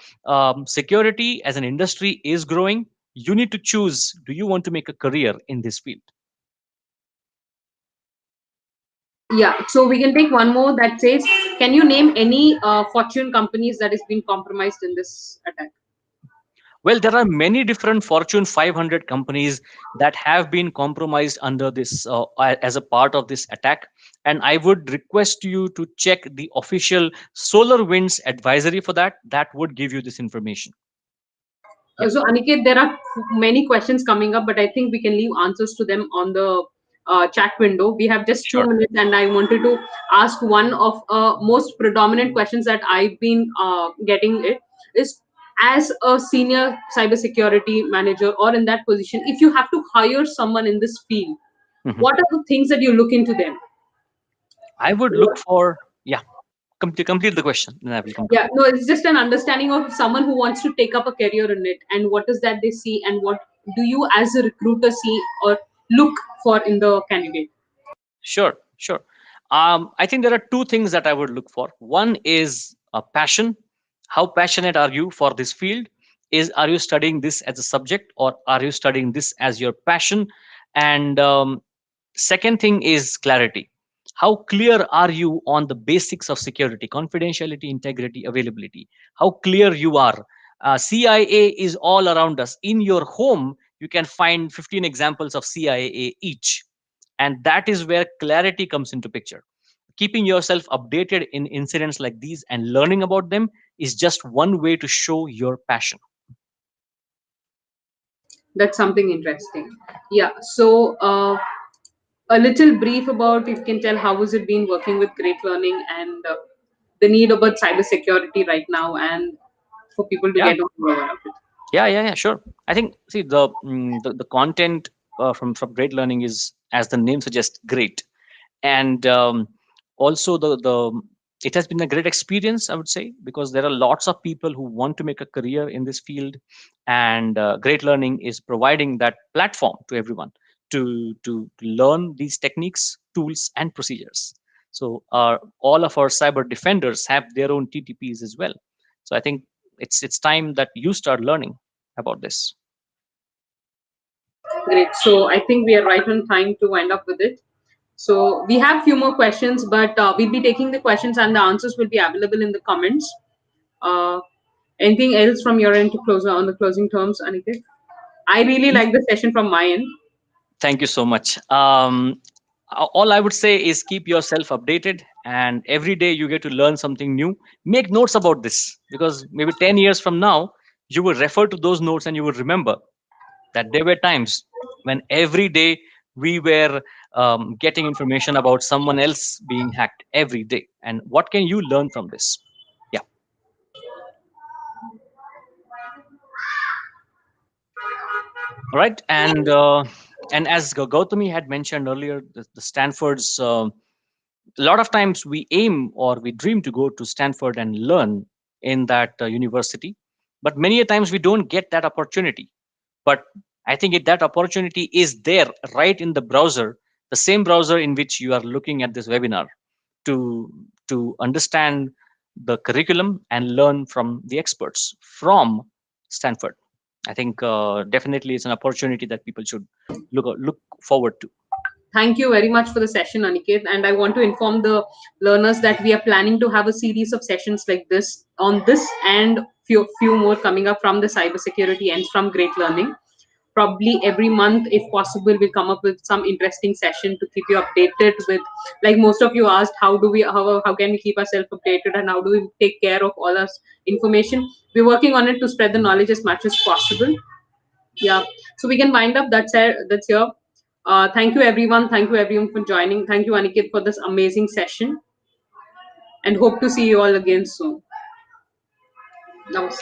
security as an industry is growing. You need to choose, do you want to make a career in this field? Yeah. So we can take one more that says, can you name any Fortune companies that has been compromised in this attack? Well, there are many different Fortune 500 companies that have been compromised under this as a part of this attack. And I would request you to check the official SolarWinds advisory for that. That would give you this information. Yeah, So Aniket, there are many questions coming up, but I think we can leave answers to them on the chat window. We have just two sure. minutes, and I wanted to ask one of most predominant questions that I've been getting. It is, as a senior cybersecurity manager or in that position, if you have to hire someone in this field, Mhm. what are the things that you look into them? I would look for, yeah, complete the question, and I will come to Yeah, that. no, it's just an understanding of someone who wants to take up a career in it, and what is that they see, and what do you as a recruiter see or look for in the candidate? Sure, sure. I think there are two things that I would look for. One is a passion. How passionate are you for this field? Are you studying this as a subject, or are you studying this as your passion? And second thing is clarity. How clear are you on the basics of security, confidentiality, integrity, availability? How clear you are? CIA is all around us. In your home, you can find 15 examples of CIA each, and that is where clarity comes into picture. Keeping yourself updated in incidents like these and learning about them is just one way to show your passion. That's something interesting. Yeah. So a little brief about, if you can tell, how has it been working with Great Learning, and the need about cybersecurity right now, and for people to Yeah, get more aware of it. yeah, sure. I think, see, the content from Great Learning, is, as the name suggests, great. And also the It has been a great experience, I would say, because there are lots of people who want to make a career in this field, and Great Learning is providing that platform to everyone to learn these techniques, tools, and procedures. So all of our cyber defenders have their own TTPs as well. So I think it's time that you start learning about this. Great. So I think we are right on time to wind up with it. So we have few more questions, but we'll be taking the questions and the answers will be available in the comments. Uh, Anything else from your end to close on the closing terms, Aniket? I really like the session from my end. Thank you so much. All I would say is keep yourself updated, and every day you get to learn something new. Make notes about this, because maybe 10 years from now, you will refer to those notes and you will remember that there were times when every day we were getting information about someone else being hacked every day. And what can you learn from this? Yeah. All right. And as Gautami had mentioned earlier, the Stanford's a lot of times we aim or we dream to go to Stanford and learn in that university, but many a times we don't get that opportunity. But I think that opportunity is there right in the browser, the same browser in which you are looking at this webinar, to understand the curriculum and learn from the experts from Stanford. I think definitely it's an opportunity that people should look forward to. Thank you very much for the session, Aniket. And I want to inform the learners that we are planning to have a series of sessions like this on this and few more coming up from the cybersecurity and from Great Learning. Probably every month, if possible, we'll come up with some interesting session to keep you updated with. Like most of you asked, how can we keep ourselves updated and how do we take care of all our information? We're working on it to spread the knowledge as much as possible. Yeah, so we can wind up. That's here. Thank you everyone. Thank you everyone for joining. Thank you Aniket for this amazing session, and hope to see you all again soon. Namaste.